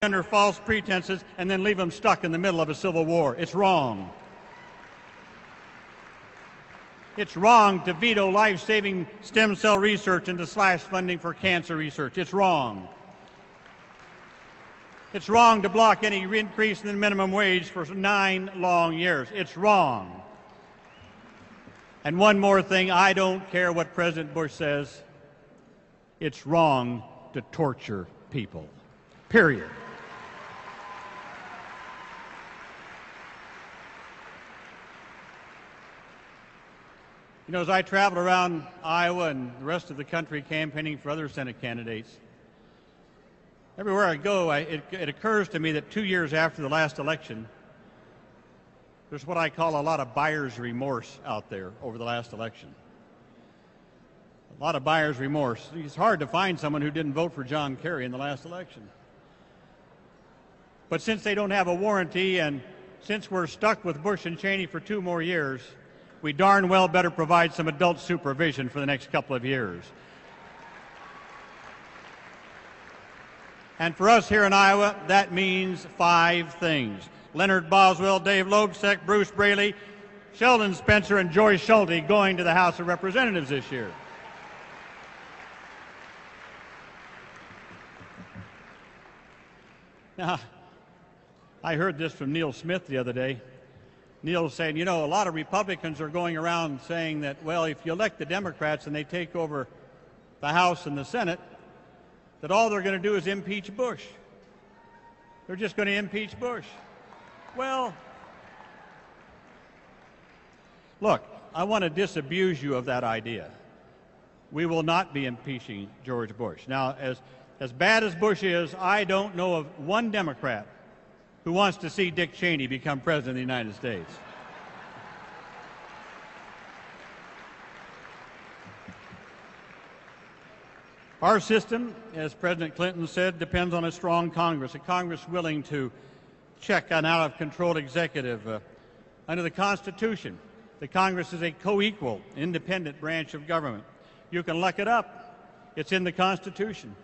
under false pretenses and then leave them stuck in the middle of a civil war. It's wrong. It's wrong to veto life-saving stem cell research and to slash funding for cancer research. It's wrong. It's wrong to block any increase in the minimum wage for 9 long years. It's wrong. And one more thing, I don't care what President Bush says. It's wrong to torture people. Period. You know, as I traveled around Iowa and the rest of the country campaigning for other Senate candidates, everywhere I go, it occurs to me that 2 years after the last election, there's what I call a lot of buyer's remorse out there over the last election. A lot of buyer's remorse. It's hard to find someone who didn't vote for John Kerry in the last election. But since they don't have a warranty and since we're stuck with Bush and Cheney for 2 more years, we darn well better provide some adult supervision for the next couple of years. And for us here in Iowa, that means 5 things. Leonard Boswell, Dave Loebsack, Bruce Braley, Sheldon Spencer, and Joyce Schulte going to the House of Representatives this year. Now, I heard this from Neil Smith the other day. Neil was saying, you know, a lot of Republicans are going around saying that, well, if you elect the Democrats and they take over the House and the Senate, that all they're going to do is impeach Bush. They're just going to impeach Bush. Well, look, I want to disabuse you of that idea. We will not be impeaching George Bush. Now, as bad as Bush is, I don't know of one Democrat who wants to see Dick Cheney become president of the United States. Our system, as President Clinton said, depends on a strong Congress, a Congress willing to check an out-of-control executive. Under the Constitution, the Congress is a co-equal, independent branch of government. You can look it up. It's in the Constitution.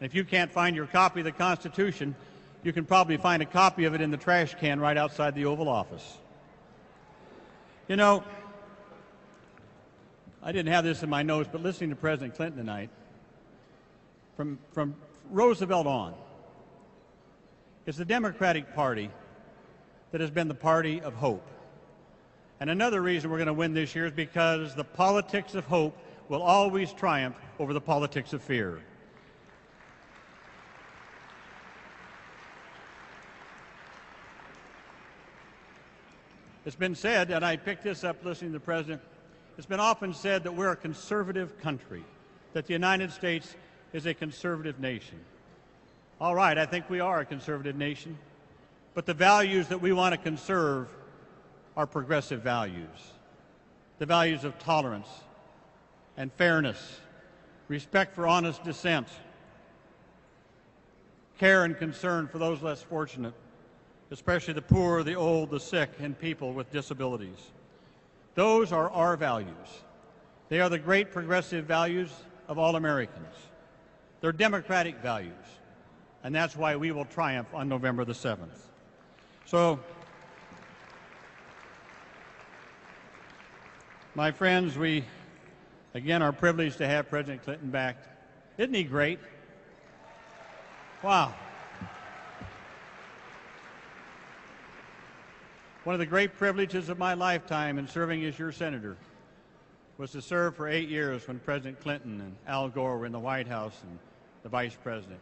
And if you can't find your copy of the Constitution, you can probably find a copy of it in the trash can right outside the Oval Office. You know, I didn't have this in my notes, but listening to President Clinton tonight, from Roosevelt on, it's the Democratic Party that has been the party of hope. And another reason we're going to win this year is because the politics of hope will always triumph over the politics of fear. It's been said, and I picked this up listening to the President, it's been often said that we're a conservative country, that the United States is a conservative nation. All right, I think we are a conservative nation, but the values that we want to conserve are progressive values. The values of tolerance and fairness, respect for honest dissent, care and concern for those less fortunate, especially the poor, the old, the sick, and people with disabilities. Those are our values. They are the great progressive values of all Americans. They're democratic values, and that's why we will triumph on November the 7th. So, my friends, we again are privileged to have President Clinton back. Isn't he great? Wow. One of the great privileges of my lifetime in serving as your senator was to serve for 8 years when President Clinton and Al Gore were in the White House and the Vice President.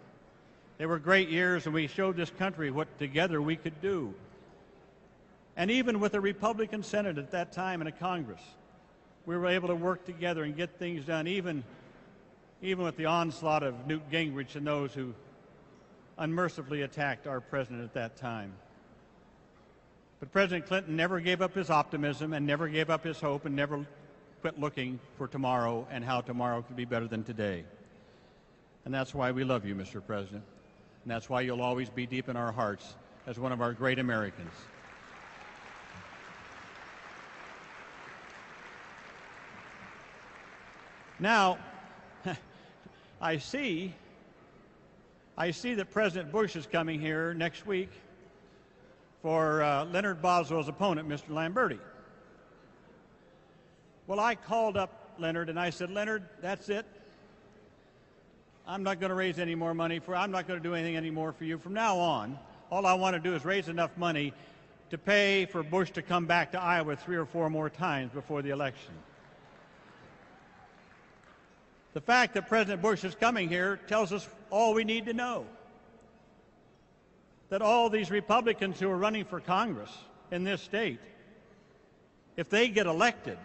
They were great years, and we showed this country what together we could do. And even with a Republican Senate at that time and a Congress, we were able to work together and get things done, even with the onslaught of Newt Gingrich and those who unmercifully attacked our president at that time. But President Clinton never gave up his optimism and never gave up his hope and never quit looking for tomorrow and how tomorrow could be better than today. And that's why we love you, Mr. President. And that's why you'll always be deep in our hearts as one of our great Americans. Now, I see I see that President Bush is coming here next week for Leonard Boswell's opponent, Mr. Lamberti. Well, I called up Leonard and I said, Leonard, that's it. I'm not going to raise any more money I'm not going to do anything anymore for you. From now on, all I want to do is raise enough money to pay for Bush to come back to Iowa 3 or 4 more times before the election. The fact that President Bush is coming here tells us all we need to know. That all these Republicans who are running for Congress in this state, if they get elected,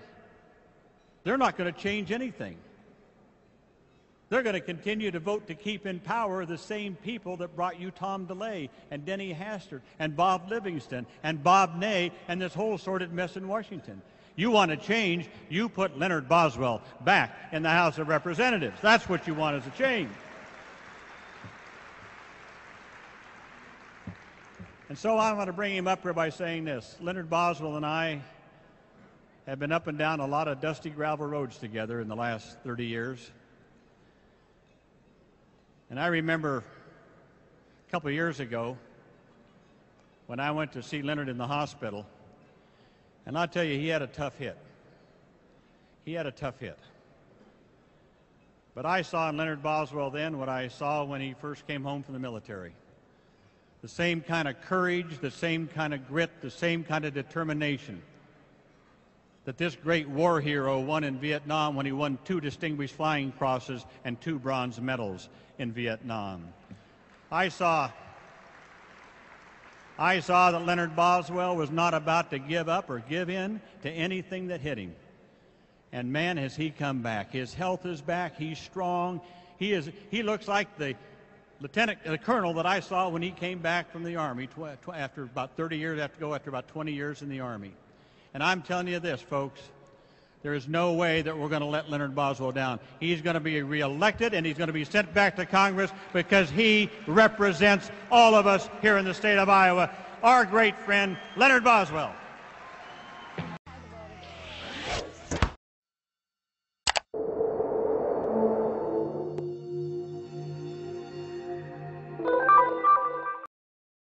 they're not going to change anything. They're going to continue to vote to keep in power the same people that brought you Tom DeLay and Denny Hastert and Bob Livingston and Bob Ney and this whole sordid mess in Washington. You want to change, you put Leonard Boswell back in the House of Representatives. That's what you want as a change. And so I want to bring him up here by saying this. Leonard Boswell and I have been up and down a lot of dusty gravel roads together in the last 30 years. And I remember a couple of years ago when I went to see Leonard in the hospital, and I'll tell you, he had a tough hit. He had a tough hit. But I saw in Leonard Boswell then what I saw when he first came home from the military. The same kind of courage, the same kind of grit, the same kind of determination that this great war hero won in Vietnam when he won 2 Distinguished Flying Crosses and 2 bronze medals in Vietnam. I saw that Leonard Boswell was not about to give up or give in to anything that hit him. And man, has he come back. His health is back. He's strong. He looks like the colonel that I saw when he came back from the Army after about 30 years, after about 20 years in the Army. And I'm telling you this, folks, there is no way that we're going to let Leonard Boswell down. He's going to be reelected, and he's going to be sent back to Congress because he represents all of us here in the state of Iowa. Our great friend, Leonard Boswell.